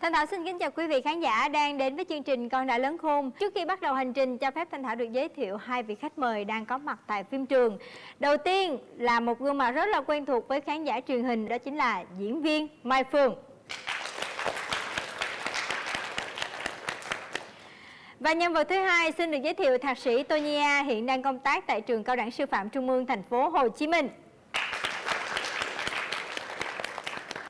Thanh Thảo xin kính chào quý vị khán giả đang đến với chương trình Con Đã Lớn Khôn. Trước khi bắt đầu hành trình, cho phép Thanh Thảo được giới thiệu hai vị khách mời đang có mặt tại phim trường. Đầu tiên là một gương mặt rất là quen thuộc với khán giả truyền hình, đó chính là diễn viên Mai Phương. Và nhân vật thứ hai xin được giới thiệu thạc sĩ Tô Nhi A, hiện đang công tác tại trường Cao đẳng Sư phạm Trung ương thành phố Hồ Chí Minh.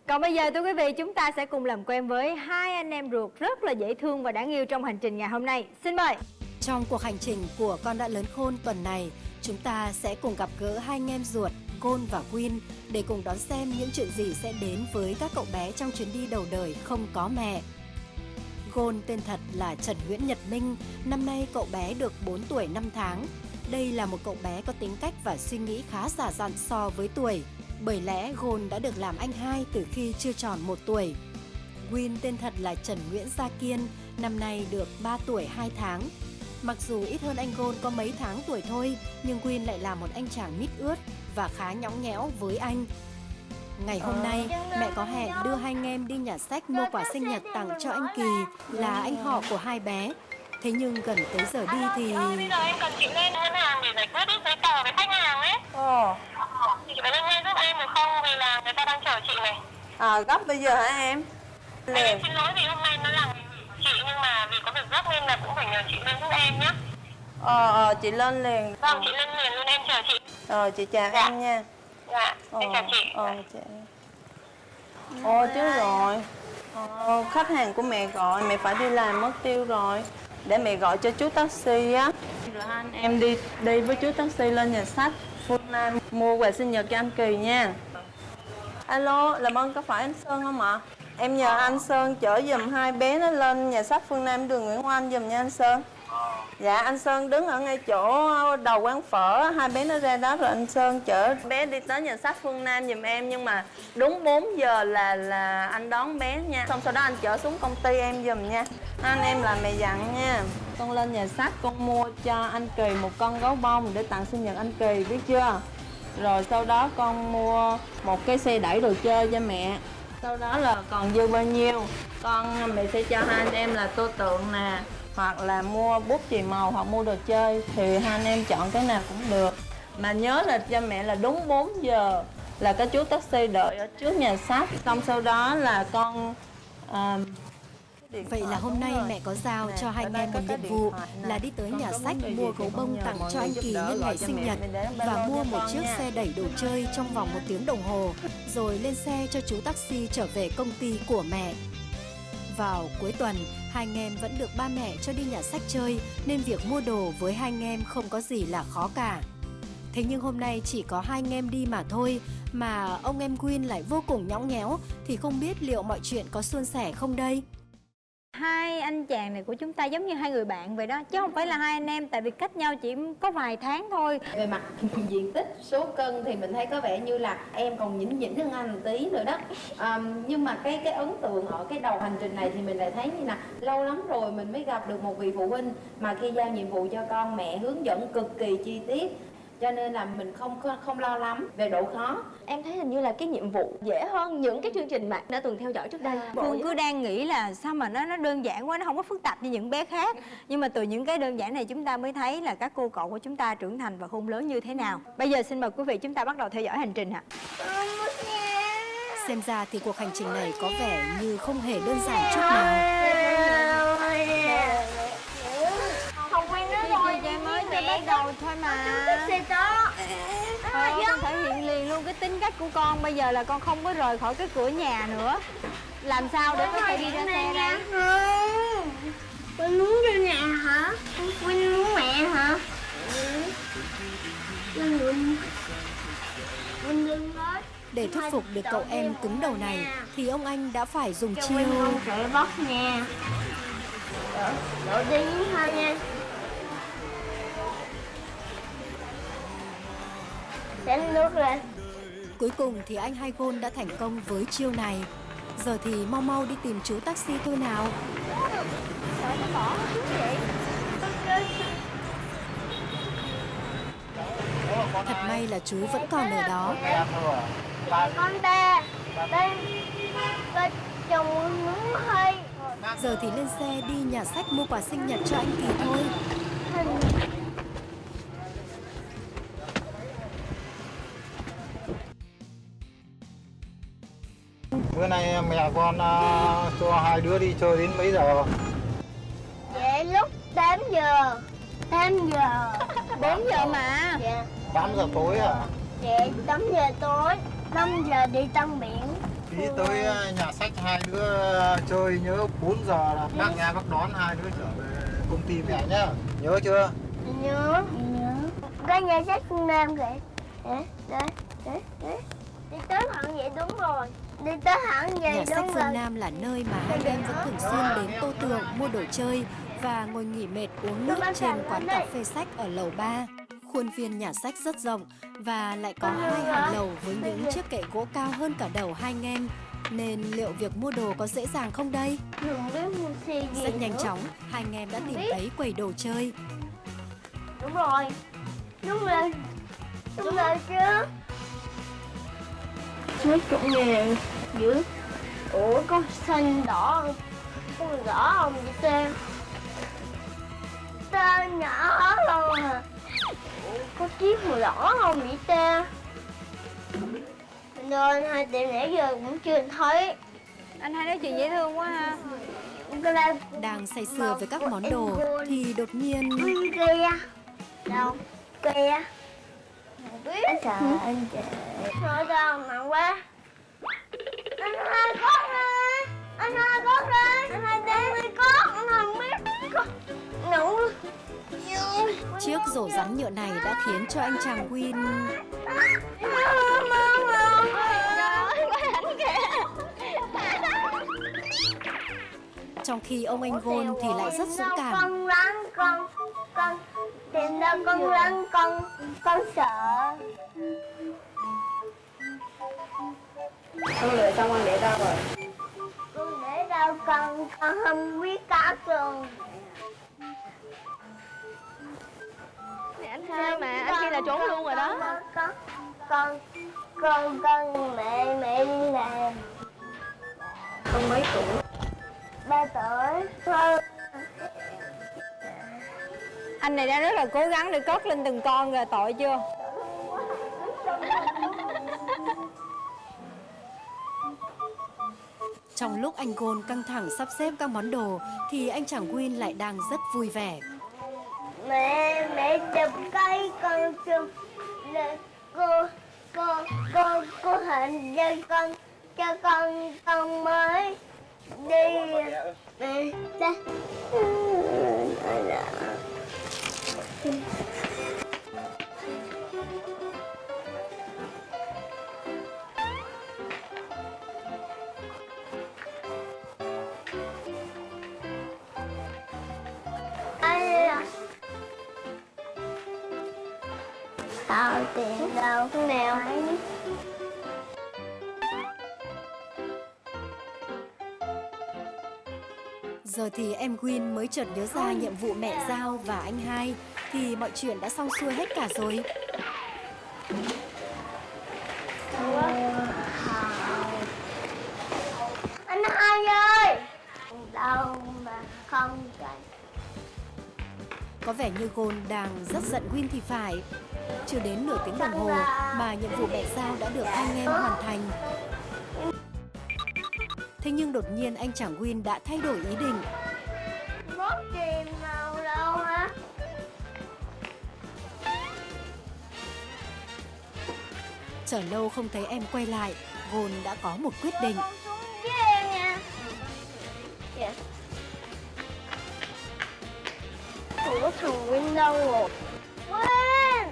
Còn bây giờ thưa quý vị, chúng ta sẽ cùng làm quen với hai anh em ruột rất là dễ thương và đáng yêu trong hành trình ngày hôm nay. Xin mời. Trong cuộc hành trình của Con Đã Lớn Khôn tuần này, chúng ta sẽ cùng gặp gỡ hai anh em ruột Côn và Quyên để cùng đón xem những chuyện gì sẽ đến với các cậu bé trong chuyến đi đầu đời không có mẹ. Côn tên thật là Trần Nguyễn Nhật Minh, năm nay cậu bé được 4 tuổi 5 tháng. Đây là một cậu bé có tính cách và suy nghĩ khá già dặn so với tuổi. Bởi lẽ Gôn đã được làm anh hai từ khi chưa tròn 1 tuổi. Quyên tên thật là Trần Nguyễn Gia Kiên, năm nay được 3 tuổi 2 tháng. Mặc dù ít hơn anh Gôn có mấy tháng tuổi thôi, nhưng Quyên lại là một anh chàng mít ướt và khá nhõng nhẽo với anh. Ngày hôm nay, mẹ có hẹn đưa hai anh em đi nhà sách mua quà sinh nhật tặng cho anh Kỳ, là anh họ của hai bé. Thế nhưng gần tới giờ đi thì... Bây giờ em cần chị lên ngân hàng để giải quyết giấy tờ với khách hàng ấy. Chị phải lên ngay giúp em được không? Vì là người ta đang chờ chị này. Gấp bây giờ hả em? Em xin lỗi vì hôm nay nó là chị, nhưng mà vì có việc gấp nên là cũng phải nhờ chị lên giúp em nhé. Chị lên liền. Vâng, chị lên liền luôn, em chờ chị. Rồi chị chào em nha. Dạ, em chào chị. Chứ rồi. Khách hàng của mẹ gọi, mẹ phải đi làm mất tiêu rồi. Để mẹ gọi cho chú taxi á. Rồi hai anh em đi với chú taxi lên nhà sách Phương Nam mua quà sinh nhật cho anh Kỳ nha. Alo, làm ơn có phải anh Sơn không ạ? Em nhờ anh Sơn chở giùm hai bé nó lên nhà sách Phương Nam đường Nguyễn Oanh giùm nha anh Sơn. Dạ, anh Sơn đứng ở ngay chỗ đầu quán phở, hai bé nó ra đó rồi anh Sơn chở bé đi tới nhà sách Phương Nam giùm em. Nhưng mà đúng 4 giờ là anh đón bé nha. Xong sau đó anh chở xuống công ty em giùm nha. Anh em làm mẹ dặn nha. Con lên nhà sách con mua cho anh Kỳ một con gấu bông để tặng sinh nhật anh Kỳ, biết chưa? Rồi sau đó con mua một cái xe đẩy đồ chơi cho mẹ. Sau đó là còn dư bao nhiêu mẹ sẽ cho hai anh em là tô tượng nè, hoặc là mua bút chì màu hoặc mua đồ chơi, thì hai anh em chọn cái nào cũng được. Mà nhớ là cho mẹ là đúng 4 giờ là có chú taxi đợi ở trước nhà sách. Xong sau đó là con Vậy là hôm nay mẹ có giao cho hai anh em một nhiệm vụ là đi tới nhà sách mua gấu bông tặng cho anh Kỳ nhân ngày sinh nhật và mua một chiếc xe đẩy đồ chơi trong vòng 1 tiếng đồng hồ, rồi lên xe cho chú taxi trở về công ty của mẹ. Vào cuối tuần, hai anh em vẫn được ba mẹ cho đi nhà sách chơi nên việc mua đồ với hai anh em không có gì là khó cả. Thế nhưng hôm nay chỉ có hai anh em đi mà thôi, mà ông em Quyên lại vô cùng nhõng nhẽo, thì không biết liệu mọi chuyện có suôn sẻ không đây? Hai anh chàng này của chúng ta giống như hai người bạn vậy đó, chứ không phải là hai anh em, tại vì cách nhau chỉ có vài tháng thôi. Về mặt diện tích, số cân thì mình thấy có vẻ như là em còn nhỉnh nhỉnh hơn anh một tí nữa đó. Nhưng mà cái ấn tượng ở cái đầu hành trình này thì mình lại thấy như là lâu lắm rồi mình mới gặp được một vị phụ huynh mà khi giao nhiệm vụ cho con, mẹ hướng dẫn cực kỳ chi tiết, cho nên là mình không lo lắm về độ khó. Em thấy hình như là cái nhiệm vụ dễ hơn những cái chương trình mà đã từng theo dõi trước đây. Phương cứ đang nghĩ là sao mà nó đơn giản quá, nó không có phức tạp như những bé khác. Nhưng mà từ những cái đơn giản này chúng ta mới thấy là các cô cậu của chúng ta trưởng thành và khôn lớn như thế nào. Bây giờ xin mời quý vị chúng ta bắt đầu theo dõi hành trình ạ. Xem ra thì cuộc hành trình này có vẻ như không hề đơn giản chút nào. Không quen nữa rồi, chị mới chỉ bắt đầu thôi mà. Con thể hiện liền luôn cái tính cách của con. Bây giờ là con không có rời khỏi cái cửa nhà nữa. Làm sao để có thể đi ra xe đây? Con muốn ra nhà hả? Con muốn mẹ hả? Để thuyết phục được cậu em cứng đầu này thì ông anh đã phải dùng chiêu Không thể bóc nha. Đổ đi thôi nha. Đánh nước lên. Cuối cùng thì anh Hai Gôn đã thành công với chiêu này. Giờ thì mau mau đi tìm chú taxi thôi nào. Trời, nó bỏ chú vậy. Thật may là chú vẫn còn ở đó. Con ta đây chồng muốn hơi Giờ thì lên xe đi nhà sách mua quà sinh nhật cho anh Kỳ thôi. Bữa nay mẹ con cho hai đứa đi chơi đến mấy giờ? Dạ lúc 8 giờ. 8 giờ. 4 giờ mà. Dạ. 8 giờ tối à? Dạ 8 giờ tối. 5 giờ đi tắm biển. Tí tới nhà sách hai đứa chơi nhớ 4 giờ là bác nhà bác đón hai đứa trở về công ty mẹ nhá. Nhớ chưa? Nhớ. Nhớ. Cái nhà sách Phương Nam kìa. Đấy. Đi tới hẳn vậy đúng rồi. Đi tới hẳn vậy Nhà sách đúng Phương rồi. Nam là nơi mà hai em vẫn thường xuyên đến Tô Tượng mua đồ chơi và ngồi nghỉ mệt uống nước trên quán cà phê sách ở lầu 3. Khuôn viên nhà sách rất rộng và lại có hai hàng lầu với những chiếc kệ gỗ cao hơn cả đầu hai anh em. Nên liệu việc mua đồ có dễ dàng không đây? Đừng biết mua xe gì Rất nhanh nữa. chóng, hai anh em đã tìm thấy quầy đồ chơi. Đúng rồi. Đúng rồi chứ. Mấy chục ngàn dữ. Ủa có xanh đỏ không? Có màu đỏ không vậy Tê? Tê nhỏ luôn à. Ủa có chiếc màu đỏ không vậy Tê? Nên hai tiệm nãy giờ cũng chưa thấy. Anh hai nói chuyện dễ thương quá ha. Cái này Đang say sưa với các món đồ thì đột nhiên kia. Đâu? Kia. Không biết. Anh sợ anh chạy. Thôi đâu nặng quá. Anh hai có đi. Anh hai có đi. Anh hai đem đi có. Anh hai không biết. Nặng quá. chiếc rổ rắn nhựa này đã khiến cho anh chàng Win trong khi ông anh Gôn thì lại rất dũng cảm. Con rắn, con tìm ra con rắn, con sợ. Con lựa xong con để đâu rồi? Con để đâu con không biết cả trường. Nè anh hai mà, anh kia là trốn luôn rồi đó. Con mẹ đi làm. Con mấy tuổi? 3 tuổi thôi. Anh này đang rất là cố gắng để cất lên từng con rồi, tội chưa? Trong lúc anh Gôn căng thẳng sắp xếp các món đồ thì anh chàng Win lại đang rất vui vẻ. Mẹ chụp cây con chụp cô hình cho con mới đi mẹ ra. Tao tiền đâu nào. Giờ thì em Win mới chợt nhớ ra nhiệm vụ mẹ giao và anh hai thì mọi chuyện đã xong xuôi hết cả rồi. Anh hai ơi, đâu mà không cần. Có vẻ như Gôn đang rất giận Win thì phải. Chưa đến nửa tiếng đồng hồ mà nhiệm vụ mẹ giao đã được hai anh em hoàn thành. Thế nhưng đột nhiên anh chàng Win đã thay đổi ý định. Mốt chìm nào đâu hả? Chờ lâu không thấy em quay lại, Gôn đã có một quyết định. Con xuống với em nha. Dạ. Ủa thằng Win đâu rồi? Win!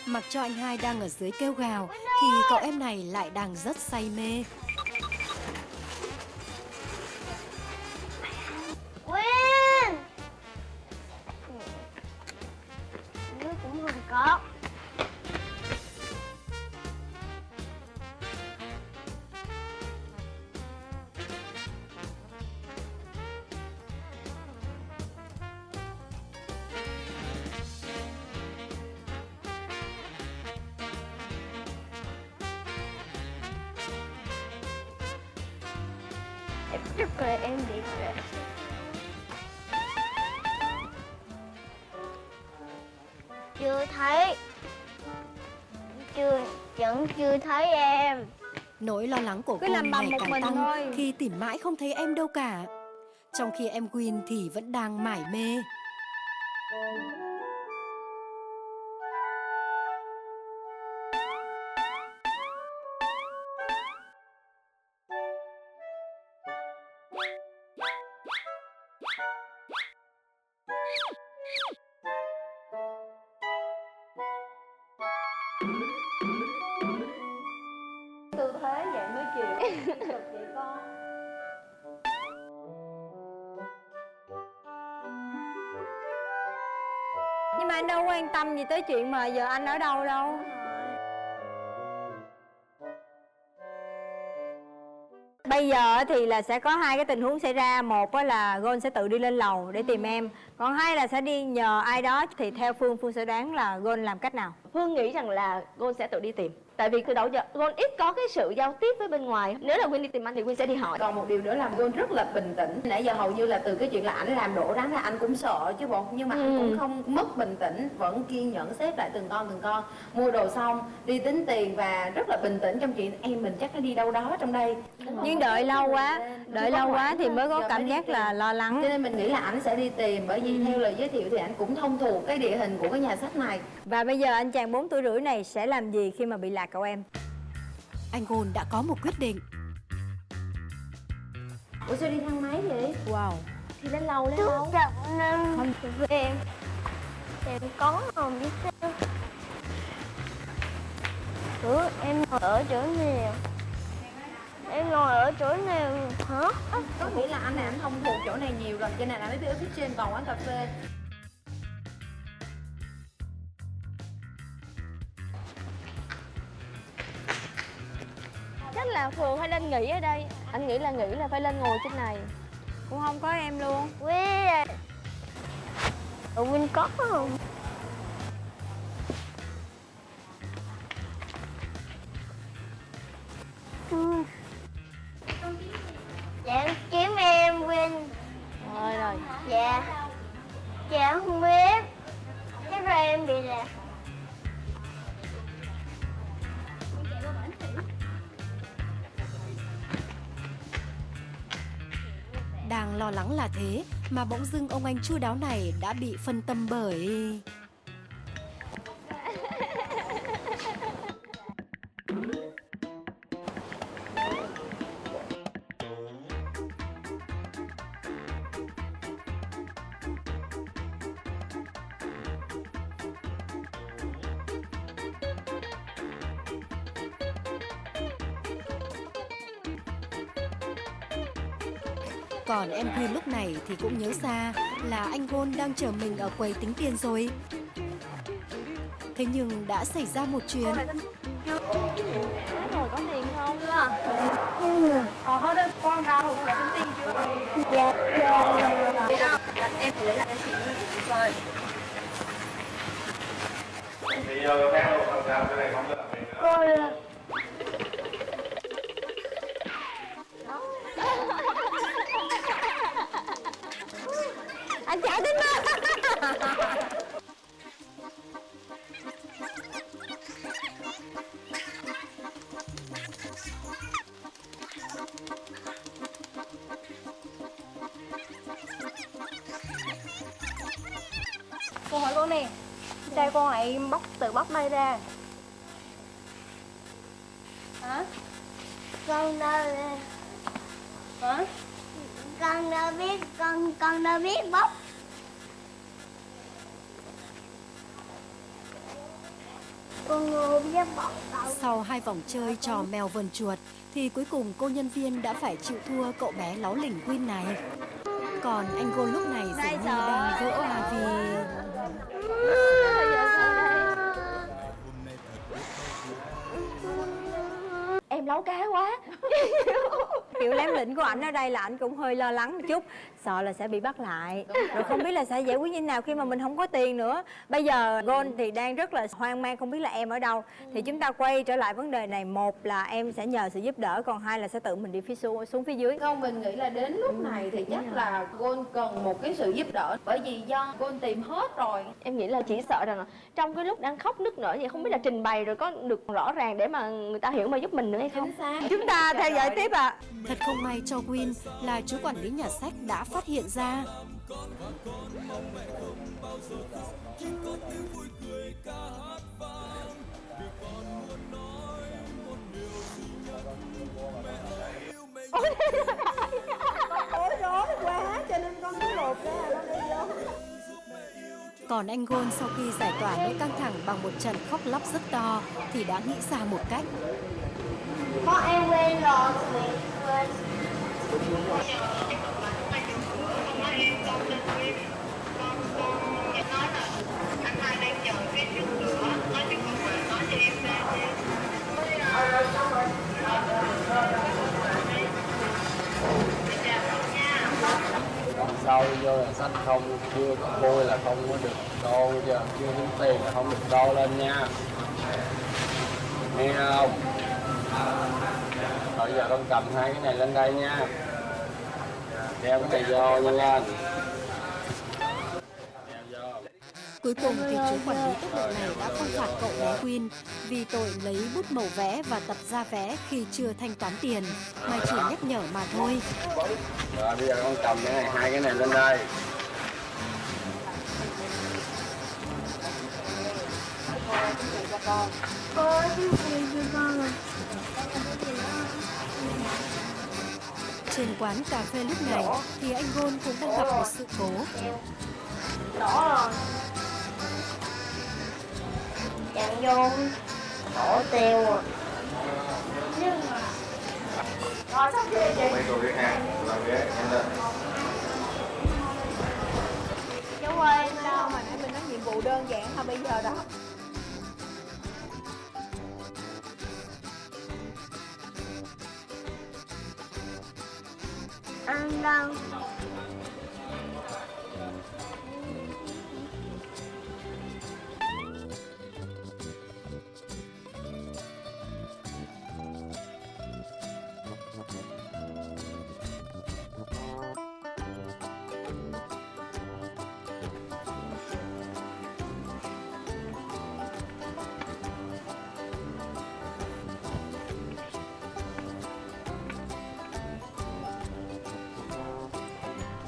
Mặc cho anh hai đang ở dưới kêu gào thì cậu em này lại đang rất say mê. Win! Nước cũng không có. Em rất là em bị trễ. Chưa thấy. Vẫn chưa thấy em. Nỗi lo lắng của Cứ cô làm bầm ngày một càng mình tăng thôi. khi tìm mãi không thấy em đâu cả. Trong khi em Quyên thì vẫn đang mải mê. Tư thế vậy mới chịu. Cực vậy con. Nhưng mà anh đâu quan tâm gì tới chuyện mà giờ anh ở đâu đâu. Bây giờ thì là sẽ có hai cái tình huống xảy ra. Một là Gold sẽ tự đi lên lầu để tìm em. Còn hai là sẽ đi nhờ ai đó. Thì theo Phương sẽ đoán là Gold làm cách nào? Phương nghĩ rằng là Gold sẽ tự đi tìm. Tại vì từ đầu giờ Gold ít có cái sự giao tiếp với bên ngoài. Nếu là Quyên đi tìm anh thì Quyên sẽ đi hỏi. Còn một điều nữa làm Gold rất là bình tĩnh. Nãy giờ hầu như là từ cái chuyện là ảnh làm đổ rắn ra anh cũng sợ chứ bộ. Nhưng mà anh cũng không mất bình tĩnh, vẫn kiên nhẫn xếp lại từng con. Mua đồ xong, đi tính tiền và rất là bình tĩnh trong chuyện em mình chắc nó đi đâu đó trong đây. Nhưng đợi lâu quá thì mới có cảm giác là lo lắng. Cho nên mình nghĩ là ảnh sẽ đi tìm. Bởi vì theo lời giới thiệu thì ảnh cũng thông thuộc cái địa hình của cái nhà sách này. Và bây giờ anh chàng 4 tuổi rưỡi này sẽ làm gì khi mà bị lạc cậu em? Anh Gold đã có một quyết định. Ủa sao đi thang máy vậy? Wow. Thì lên lầu Trước chậm nên về. Em có không biết sao. Em ngồi ở chỗ nào? Em ngồi ở chỗ nào hả? Có nghĩa là anh này anh thông thuộc chỗ này nhiều rồi. Cho nên là mới đi ở phía trên còn quán cà phê. Chắc là Phương phải lên nghỉ ở đây. Anh nghĩ là phải lên ngồi trên này. Cũng không có em luôn. Quyên. Quyên có không? Dạ em kiếm em Quyên. Rồi. Dạ không biết. Chắc là em bị lạc. Đang lo lắng là thế mà bỗng dưng ông anh chu đáo này đã bị phân tâm bởi... Còn em Quyên lúc này thì cũng nhớ ra là anh Gold đang chờ mình ở quầy tính tiền rồi. Thế nhưng đã xảy ra một chuyện. Rồi có tiền không? Thôi đây con ra rồi, tính tiền chưa? Dạ. Em phải lấy lại cho chị rồi. Thì giờ theo làm sao cái này không được. Cô là Anh chạy đến mà. Cô hỏi con nè, sao con lại tự bóc may ra? Hả? con đâu Hả? con đâu biết bóc. Con ngu biết bóc đâu. Sau 2 vòng chơi trò mèo vờn chuột thì cuối cùng cô nhân viên đã phải chịu thua cậu bé láu lỉnh Quyên này. Còn anh Gold lúc này dường như đang vỡ hòa vì... Em lấu cá quá. Kiểu lém lĩnh của ảnh ở đây là ảnh cũng hơi lo lắng một chút, sợ là sẽ bị bắt lại, rồi không biết là sẽ giải quyết như nào khi mà mình không có tiền nữa. Bây giờ Gold thì đang rất là hoang mang, không biết là em ở đâu. Thì chúng ta quay trở lại vấn đề này, một là em sẽ nhờ sự giúp đỡ, còn hai là sẽ tự mình đi xuống phía dưới. Không, mình nghĩ là đến lúc này thì chắc là Gold cần một cái sự giúp đỡ, bởi vì do Gold tìm hết rồi. Em nghĩ là chỉ sợ rằng là trong cái lúc đang khóc nức nở vậy không biết là trình bày rồi có được rõ ràng để mà người ta hiểu mà giúp mình nữa hay không. Chính xác. Chúng ta theo dõi tiếp ạ. Thật không may cho Quyên là chú quản lý nhà sách đã phát hiện ra. Bối rối quá cho nên con cứ lột ra con đi vô. Còn anh Gold sau khi giải tỏa nỗi căng thẳng bằng một trận khóc lóc rất to thì đã nghĩ ra một cách. Con em quên rồi, mẹ quên. Sau vô là sách không, chưa có bôi là không có được đô, giờ chưa tính tiền là không được đô lên nha, nghe không? Rồi giờ con cầm hai cái này lên đây nha, đeo cái này vô nhanh lên. Cuối cùng thì chú quản lý tốc độ này đã không phạt cậu bé Quyên vì tội lấy bút màu vẽ và tập ra vẽ khi chưa thanh toán tiền, mà chỉ nhắc nhở mà thôi. Rồi bây giờ con cầm cái này, hai cái này lên đây. Cô chứ gì cho con à? Trên quán cà phê lúc này thì anh Gold cũng đang gặp một sự cố. Đỏ rồi. Chạm vô đổ tiêu rồi. Nhưng mà rồi xong chưa chị? Mấy cô ghế hàng, làm ghế, nhanh lên. Chú ơi, Sao mà nãy mình nói nhiệm vụ đơn giản thôi bây giờ đó. ăn đâu?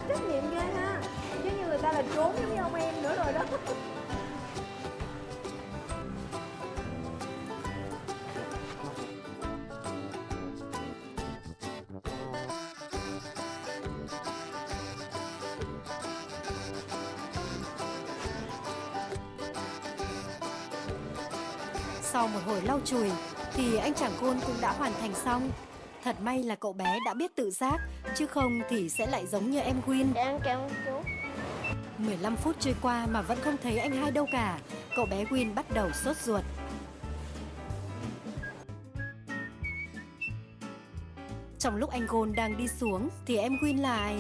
Trách nhiệm ghê ha, chứ như người ta là trốn giống như ông em nữa rồi đó. Sau một hồi lau chùi thì anh chàng Gold cũng đã hoàn thành xong. Thật may là cậu bé đã biết tự giác, chứ không thì sẽ lại giống như em Quyên. Để ăn kem chú. 15 phút trôi qua mà vẫn không thấy anh hai đâu cả. Cậu bé Quyên bắt đầu sốt ruột. Trong lúc anh Gold đang đi xuống thì em Quyên lại...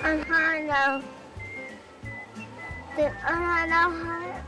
Anh hai đâu? Tiền anh hai đâu hết?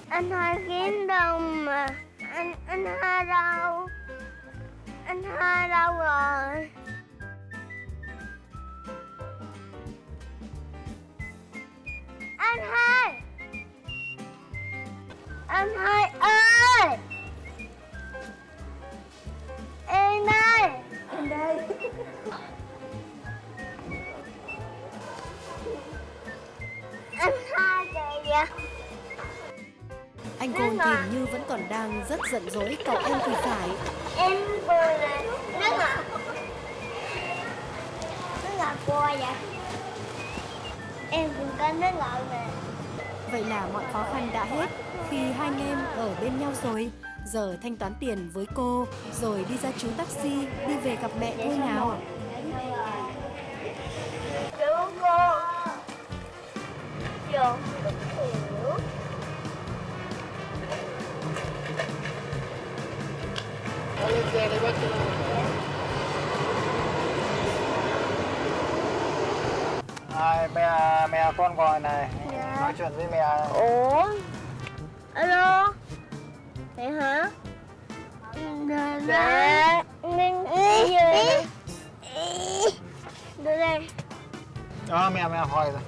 Anh hai kiếm đâu mà anh hai đâu? Anh hai đâu rồi? Anh hai! Anh hai ơi! Em đây! Dạ. Anh Gôn thì như vẫn còn đang rất giận dỗi cậu em thì phải. Em vừa là nước ngọt. Nước ngọt cua vậy. Em cũng có nước ngọt nè. Vậy là mọi khó khăn đã hết khi hai anh em ở bên nhau rồi. Giờ thanh toán tiền với cô, rồi đi ra chú taxi, đi về gặp mẹ thôi nào. Chú cô. Vô. Hiểu. Lên xe đi bác. Mẹ con gọi này. Dạ. Nói chuyện với mẹ. Ủa? Alo? Mẹ hả? Dạ. Nên về. Đưa đây. Mẹ hỏi rồi.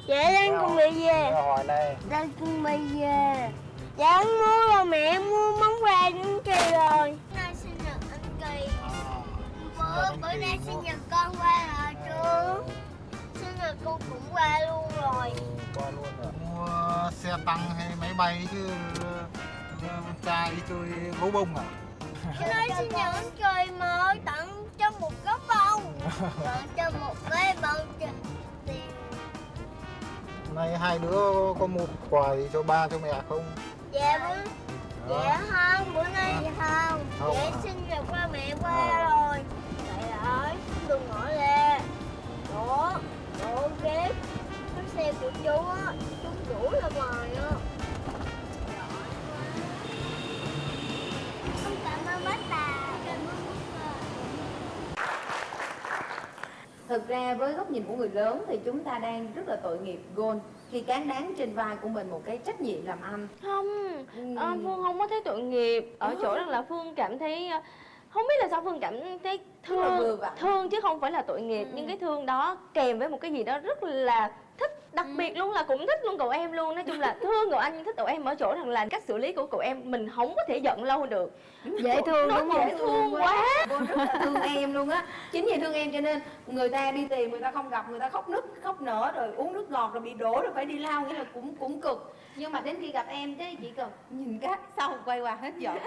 Dạ đang cùng mẹ về. Mẹ hỏi này. Đang cùng mẹ về. Dạ ăn mua rồi mẹ, mua món quà đến Kỳ rồi. Nay sinh nhật anh Kỳ. Bữa nay sinh nhật con qua rồi chú. Sinh nhật con cũng qua luôn rồi. Qua luôn rồi. Mua xe tăng hay máy bay chứ con trai đi chơi gấu bông à? Nay sinh nhật anh Kỳ mà tặng cho một gấu bông. Tặng cho một cái bông tiền. Nay hai đứa có một quà gì cho ba cho mẹ không? Dạ không, bữa nay dạ không. Dạ sinh nhật ba mẹ qua rồi. Trời ơi, đừng ngỏ lê. Đó, đồ ghét. Cái xe của chú á, chú rủ ra ngoài á. Con cảm ơn bác Tà. Cảm ơn bác Tà. Thực ra với góc nhìn của người lớn thì chúng ta đang rất là tội nghiệp Gôn khi cán đáng trên vai của mình một cái trách nhiệm làm anh. Không, Phương không có thấy tội nghiệp ở chỗ rằng là Phương cảm thấy không biết là sao Phương cảm thấy thương chứ không phải là tội nghiệp. Nhưng cái thương đó kèm với một cái gì đó rất là thích, đặc biệt luôn là cũng thích luôn cậu em luôn. Nói chung là thương cậu anh nhưng thích cậu em ở chỗ rằng là cách xử lý của cậu em mình không có thể giận lâu được. Dễ thương đúng không? Dễ thương quá. Cô rất là thương em luôn á. Chính vì thương em cho nên người ta đi tìm, người ta không gặp, người ta khóc nở rồi uống nước ngọt rồi bị đổ rồi phải đi lao, nghĩa là cũng cực. Nhưng mà đến khi gặp em thế chỉ cần nhìn cái sau quay qua hết giận.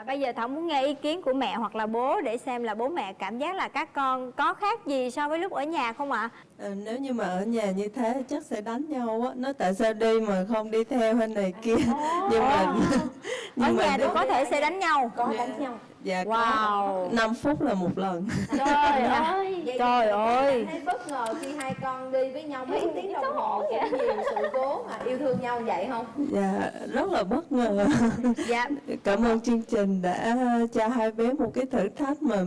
Bây giờ Thảo muốn nghe ý kiến của mẹ hoặc là bố để xem là bố mẹ cảm giác là các con có khác gì so với lúc ở nhà không ạ? Nếu như mà ở nhà như thế chắc sẽ đánh nhau á. Nói tại sao đi mà không đi theo hay này kia. Nhưng mà ở nhà thì có thể sẽ đánh nhau. Có đánh nhau. Dạ wow. có 5 phút là một lần. Trời ơi. Trời ơi. Thấy bất ngờ khi hai con đi với nhau mấy tiếng đồng hồ cũng nhiều sự cố mà yêu thương nhau vậy không? Dạ rất là bất ngờ. Dạ. Cảm ơn chương trình đã cho hai bé một cái thử thách mà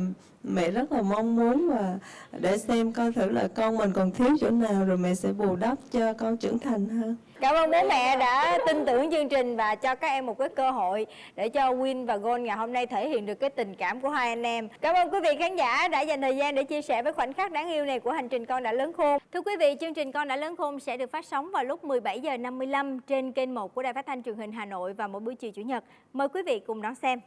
mẹ rất là mong muốn, và để xem coi thử là con mình còn thiếu chỗ nào rồi mẹ sẽ bù đắp cho con trưởng thành hơn. Cảm ơn bố mẹ đã tin tưởng chương trình và cho các em một cái cơ hội để cho Win và Gôn ngày hôm nay thể hiện được cái tình cảm của hai anh em. Cảm ơn quý vị khán giả đã dành thời gian để chia sẻ với khoảnh khắc đáng yêu này của hành trình Con Đã Lớn Khôn. Thưa quý vị, chương trình Con Đã Lớn Khôn sẽ được phát sóng vào lúc 17h55 trên kênh 1 của Đài Phát thanh Truyền hình Hà Nội vào mỗi buổi chiều Chủ nhật. Mời quý vị cùng đón xem.